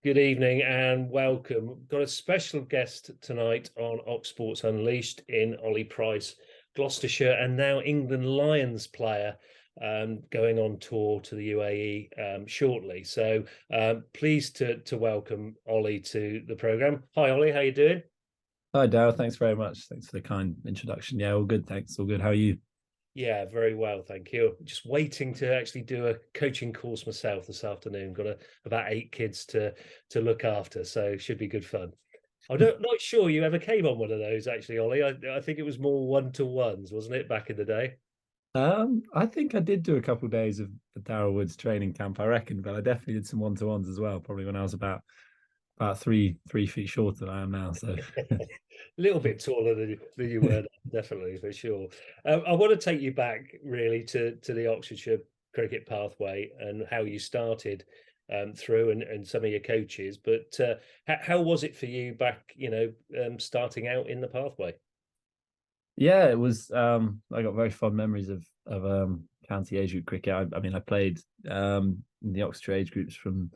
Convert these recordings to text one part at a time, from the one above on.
Good evening and welcome. Got a special guest tonight on Oxsports Unleashed in Ollie Price, Gloucestershire, and now England Lions player, going on tour to the UAE shortly. So pleased to welcome Ollie to the programme. Hi Ollie, how you doing? Hi, Darryl. Thanks very much. Thanks for the kind introduction. Yeah, all good. Thanks. All good. How are you? Yeah, very well, thank you. Just waiting to actually do a coaching course myself this afternoon. Got about 8 kids to look after, so should be good fun. Not sure you ever came on one of those actually, Ollie. I think it was more one-to-ones, wasn't it, back in the day? I think I did do a couple of days of the Darryl Woods training camp, I reckon, but I definitely did some one-to-ones as well, probably when I was about three feet shorter than I am now. So A little bit taller than you were, definitely for sure. I want to take you back really to the Oxfordshire cricket pathway and how you started through and some of your coaches. But how was it for you back? Starting out in the pathway. yeah, it was I got very fond memories of county age group cricket. I mean I played in the Oxfordshire age groups from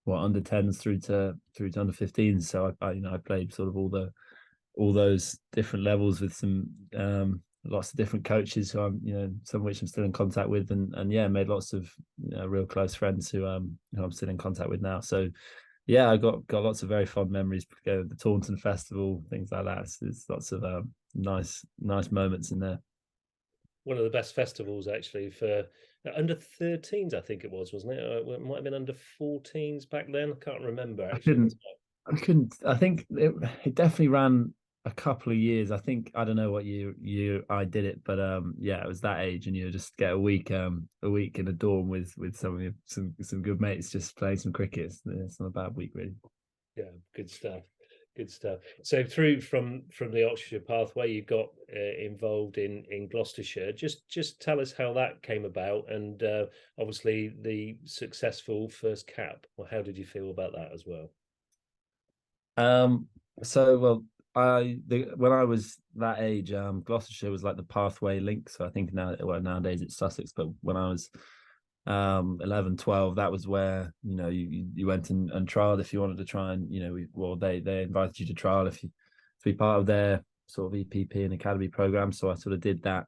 under 10s through to under 15s. So I played sort of all those different levels with some lots of different coaches who I'm some of which I'm still in contact with, and yeah, made lots of real close friends who I'm still in contact with now. So yeah, I got lots of very fond memories. Go the Taunton Festival, things like that. There's lots of nice moments in there. One of the best festivals actually for under 13s, I think it was, wasn't it? It might have been under 14s back then. I can't remember I actually. couldn't I couldn't. I think it definitely ran a couple of years. I don't know what year I did it, but yeah, it was that age, and you just get a week in a dorm with some good mates, just playing some cricket. It's not a bad week really. Yeah, good stuff. Good stuff. So through from the Oxfordshire pathway, you got involved in Gloucestershire. Just tell us how that came about, and obviously the successful first cap. Well, how did you feel about that as well? Um, so well, when I was that age, Gloucestershire was like the pathway link. So I think nowadays it's Sussex, but when I was 11, 12, that was where you went and trialed if you wanted to try, and they invited you to trial if you to be part of their sort of EPP and academy program. So I sort of did that,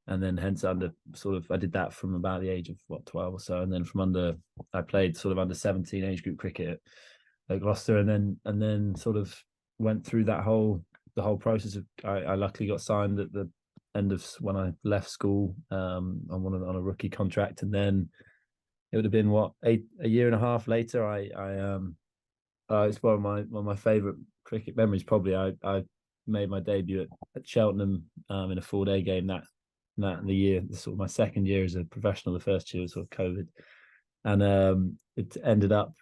and then hence I did that from about the age of 12 or so, and then from under I played sort of under 17 age group cricket at Gloucester, and then sort of went through the whole process of I luckily got signed at the end of when I left school on a rookie contract, and then it would have been a year and a half later. It's one of my favourite cricket memories. Probably I made my debut at Cheltenham in a 4-day game that the year, sort of my second year as a professional. The first year was sort of COVID, and it ended up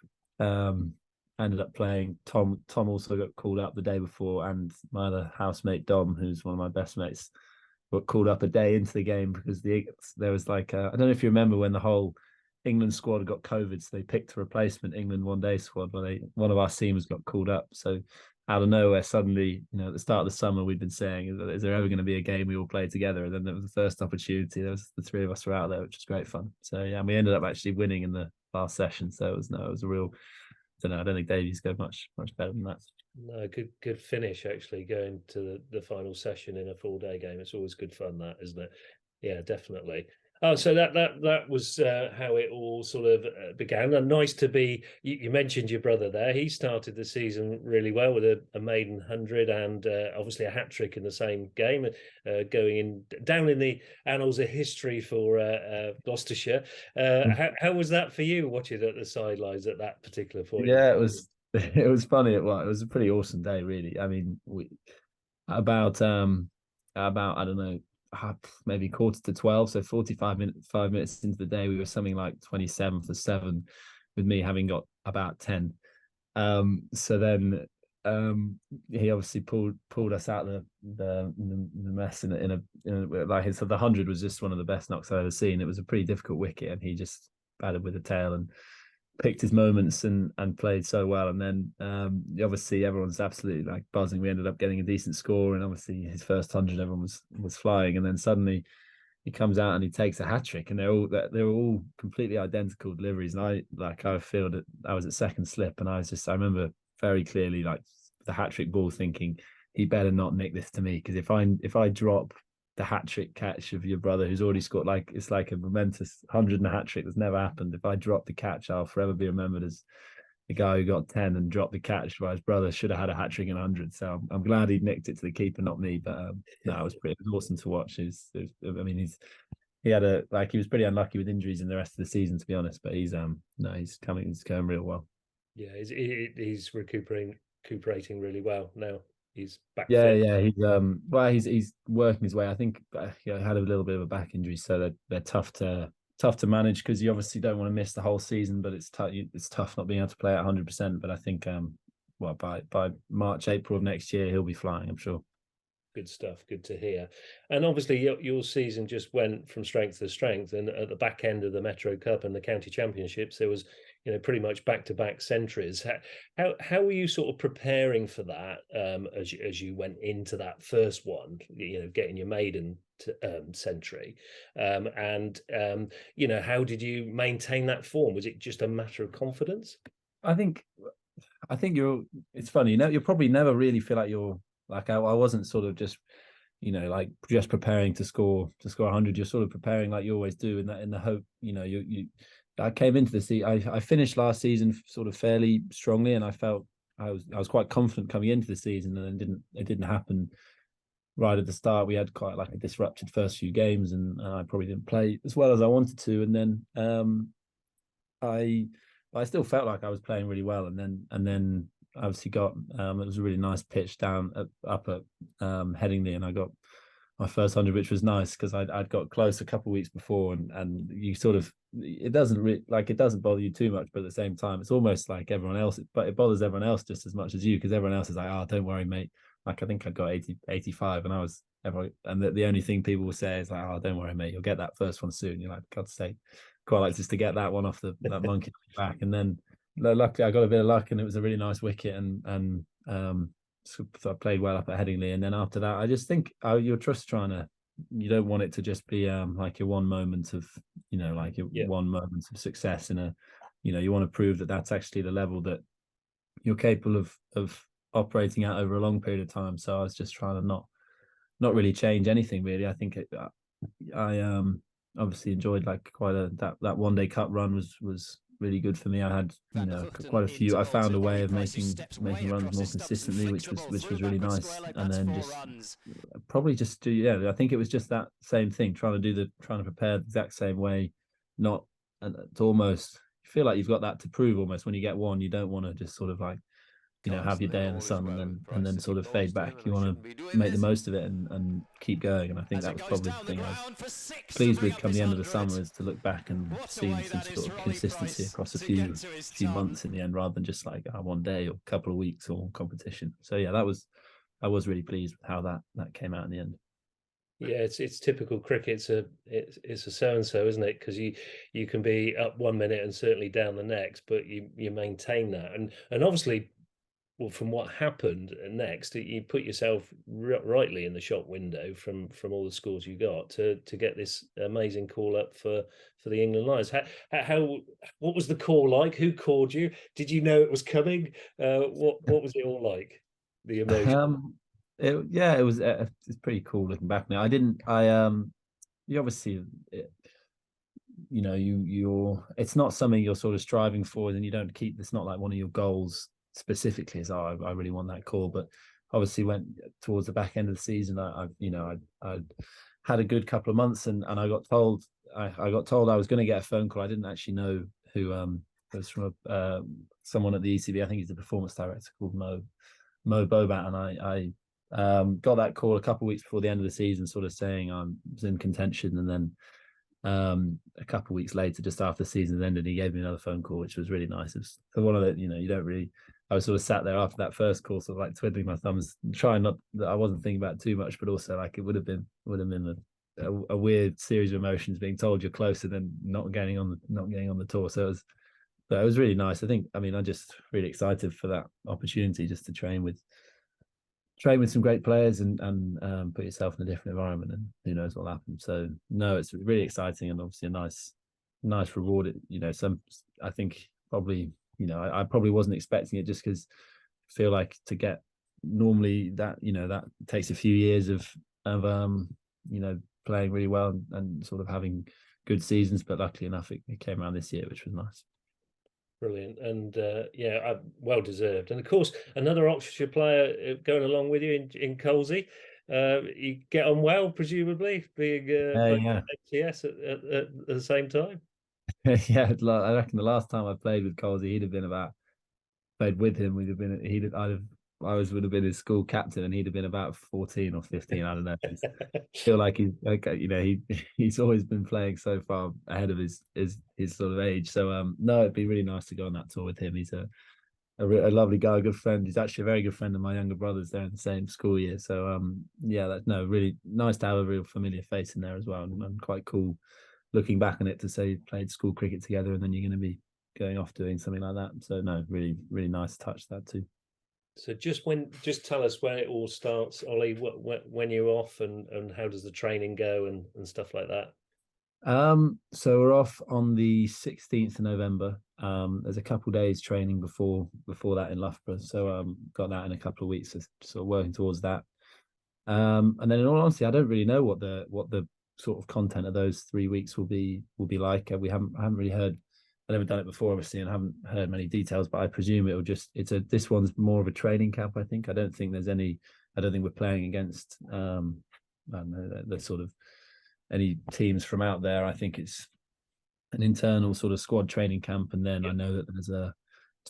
playing. Tom also got called up the day before, and my other housemate Dom, who's one of my best mates, got called up a day into the game because there was like I don't know if you remember when the whole England squad got COVID, so they picked a replacement England 1-day squad. But one of our seamers got called up, so out of nowhere, suddenly, at the start of the summer, we'd been saying, is there ever going to be a game we all play together? And then there was the first opportunity. There was the three of us were out there, which was great fun. So yeah, and we ended up actually winning in the last session. So it was a real. I don't know. I don't think Davies go much better than that. No, good finish actually going to the final session in a 4-day game. It's always good fun, that, isn't it? Yeah, definitely. Oh, so that was how it all sort of began. And nice to be. You mentioned your brother there. He started the season really well with a maiden 100 and obviously a hat trick in the same game, going in down in the annals of history for Gloucestershire. How was that for you watching at the sidelines at that particular point? Yeah, it was. It was funny. It was a pretty awesome day, really. I mean, we about I don't know, maybe quarter to 12, so 5 minutes into the day, we were something like 27 for 7, with me having got about 10. So then he obviously pulled us out the mess like so the 100 was just one of the best knocks I've ever seen. It was a pretty difficult wicket, and he just batted with a tail and picked his moments and played so well. And then obviously everyone's absolutely like buzzing. We ended up getting a decent score, and obviously his first 100, everyone was flying. And then suddenly he comes out and he takes a hat trick, and they're all completely identical deliveries. And I feel that I was at second slip, and I remember very clearly like the hat trick ball, thinking he better not nick this to me, because if I drop the hat trick catch of your brother who's already scored, like it's like a momentous 100 and a hat trick that's never happened. If I drop the catch, I'll forever be remembered as the guy who got 10 and dropped the catch while his brother should have had a hat trick in 100. So I'm glad he nicked it to the keeper, not me. But no, it was awesome to watch. I mean, he was pretty unlucky with injuries in the rest of the season, to be honest. But he's going real well. Yeah, he's recuperating really well now. He's back. Yeah, fit. yeah. He's working his way. I think he had a little bit of a back injury, so they're tough to manage, because you obviously don't want to miss the whole season, but it's tough not being able to play at 100%. But I think by March, April of next year, he'll be flying, I'm sure. Good stuff. Good to hear. And obviously, your season just went from strength to strength. And at the back end of the Metro Cup and the County Championships, there was, pretty much back-to-back centuries. How were you sort of preparing for that as you went into that first one? Getting your maiden century, and how did you maintain that form? Was it just a matter of confidence? I think it's funny. You'll probably never really feel like you're. Like I wasn't sort of just, like just preparing to score 100. You're sort of preparing like you always do, in the hope. I came into the season. I finished last season sort of fairly strongly, and I felt I was quite confident coming into the season, and then it didn't happen right at the start. We had quite like a disrupted first few games, and I probably didn't play as well as I wanted to. And then I still felt like I was playing really well, and then obviously got it was a really nice pitch up at Headingley, and I got my first 100, which was nice, because I'd got close a couple of weeks before, and you sort of, it doesn't bother you too much, but at the same time it's almost like everyone else, but it bothers everyone else just as much as you, because everyone else is like, oh, don't worry, mate. Like I think I got 85, and the only thing people will say is like, oh, don't worry, mate, you'll get that first one soon. You're like, God's sake, quite like just to get that one off that monkey back. And then luckily I got a bit of luck, and it was a really nice wicket, and so I played well up at Headingley. And then after that, I just think you're just you don't want it to just be like your one moment of one moment of success in a, you want to prove that that's actually the level that you're capable of operating at over a long period of time. So I was just trying to not really change anything really. I think I obviously enjoyed like quite that one day cup run was really good for me. I had quite a few. I found a way of making runs more consistently, which was really nice. And then I think it was just that same thing, trying to prepare the exact same way. Not, and it's almost, you feel like you've got that to prove almost when you get one. You don't want to just sort of like have your day in the sun and then sort of fade back. You want to make the most of it and keep going. And I think that was probably the thing I was pleased with come the end of the summer, is to look back and see some sort of consistency across a few months in the end, rather than just like one day or a couple of weeks or competition. So yeah, I was really pleased with how that came out in the end. Yeah, it's typical cricket. It's a so and so, isn't it? Because you can be up 1 minute and certainly down the next, but you maintain that, and obviously, well, from what happened next, you put yourself rightly in the shop window from all the scores you got to get this amazing call up for the England Lions. What was the call like? Who called you? Did you know it was coming? What was it all like? The emotion. It was it's pretty cool looking back now. You obviously you're it's not something you're sort of striving for, and you don't keep, it's not like one of your goals specifically is, I really want that call. But obviously went towards the back end of the season, I had a good couple of months, and I got told I was going to get a phone call. I didn't actually know who. It was from someone at the ECB. I think he's the performance director, called Mo Bobat, and I got that call a couple of weeks before the end of the season, sort of saying I was in contention. And then a couple of weeks later, just after the season ended, he gave me another phone call, which was really nice. It was one of the, you don't really, I was sort of sat there after that first call, sort of like twiddling my thumbs, trying not that I wasn't thinking about it too much, but also like it would have been a weird series of emotions, being told you're closer than not getting on the tour. So it was really nice. I'm just really excited for that opportunity, just to train with train with some great players and put yourself in a different environment, and who knows what'll happen. So no, it's really exciting and obviously a nice reward. I think probably, I probably wasn't expecting it, just because I feel like to get normally that that takes a few years of playing really well and sort of having good seasons, but luckily enough it came around this year, which was nice. Brilliant, and well deserved. And of course, another Oxfordshire player going along with you in Colsey. You get on well, presumably, being both Yeah. XTS at the same time. Yeah, I reckon the last time I played with Colsey, played with him, I would have been his school captain, and he'd have been about 14 or 15. I don't know. I feel like he's always been playing so far ahead of his sort of age. So no, it'd be really nice to go on that tour with him. He's a lovely guy, a good friend. He's actually a very good friend of my younger brothers. They're in the same school year. So yeah, that's really nice to have a real familiar face in there as well, and quite cool looking back on it to say you played school cricket together, and then you're going to be going off doing something like that. So no, really, really nice touch, that too. So just tell us when it all starts, Ollie. When you're off, and how does the training go, and stuff like that. So we're off on the 16th of November. There's a couple of days training before that in Loughborough. So got that in a couple of weeks, so sort of working towards that. And then in all honesty, I don't really know what the sort of content of those 3 weeks will be like. I haven't really heard. I've never done it before, obviously, and haven't heard many details, but I presume this one's more of a training camp, I think. I don't think we're playing against I don't know, the sort of any teams from out there. I think it's an internal sort of squad training camp, and then I know that there's a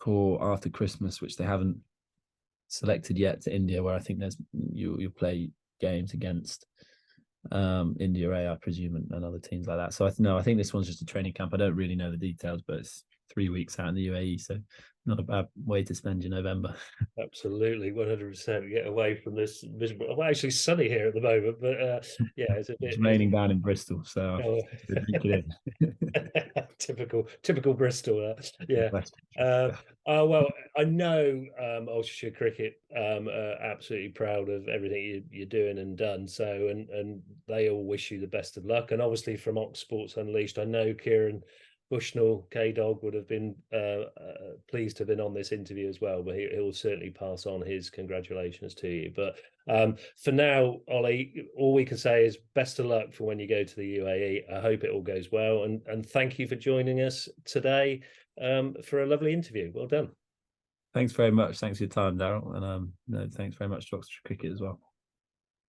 tour after Christmas which they haven't selected yet, to India, where I think you'll play games against India A, I presume, and other teams like that. So I think this one's just a training camp. I don't really know the details, but it's 3 weeks out in the UAE, so not a bad way to spend your November. Absolutely, 100%. Get away from this miserable. Well, actually, sunny here at the moment, but yeah, it's a bit. It's raining down in Bristol, so Oh. typical Bristol. Yeah. Well, I know Oxfordshire Cricket are absolutely proud of everything you're doing and done. So, and they all wish you the best of luck. And obviously, from Ox Sports Unleashed, I know Kieran Bushnell, K-Dog, would have been pleased to have been on this interview as well, but he'll certainly pass on his congratulations to you. But for now, Ollie, all we can say is best of luck for when you go to the UAE. I hope it all goes well, and thank you for joining us today for a lovely interview. Well done. Thanks very much. Thanks for your time, Darryl, and thanks very much to Oxfordshire Cricket as well.